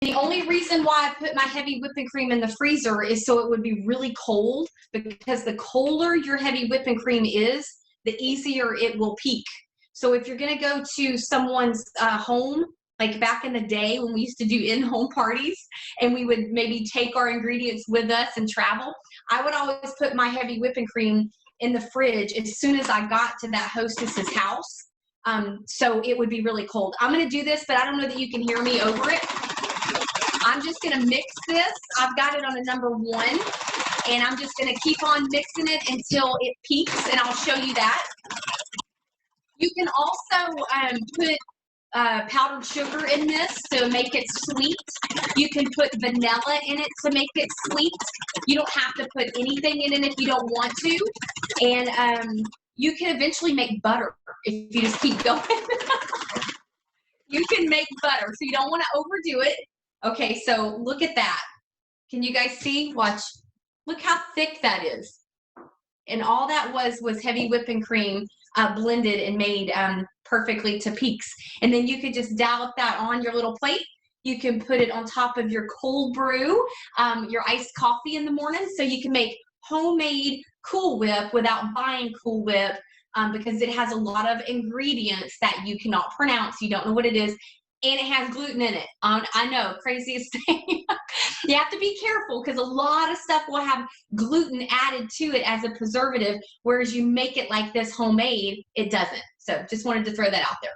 the only reason why I put my heavy whipping cream in the freezer is so it would be really cold, because the colder your heavy whipping cream is, the easier it will peak. So if you're going to go to someone's home, like back in the day when we used to do in-home parties and we would maybe take our ingredients with us and travel, I would always put my heavy whipping cream in the fridge as soon as I got to that hostess's house. So it would be really cold. I'm going to do this, but I don't know that you can hear me over it. I'm just going to mix this. I've got it on a number 1, and I'm just going to keep on mixing it until it peaks, and I'll show you that. You can also put powdered sugar in this to make it sweet. You can put vanilla in it to make it sweet. You don't have to put anything in it if you don't want to. And you can eventually make butter if you just keep going. You can make butter, so you don't want to overdo it. Okay, so look at that. Can you guys see? Watch. Look how thick that is. And all that was heavy whipping cream blended and made perfectly to peaks. And then you could just dollop that on your little plate. You can put it on top of your cold brew, your iced coffee in the morning. So you can make homemade Cool Whip without buying Cool Whip, because it has a lot of ingredients that you cannot pronounce. You don't know what it is. And it has gluten in it. I know, craziest thing. You have to be careful because a lot of stuff will have gluten added to it as a preservative, whereas you make it like this homemade, it doesn't. So just wanted to throw that out there.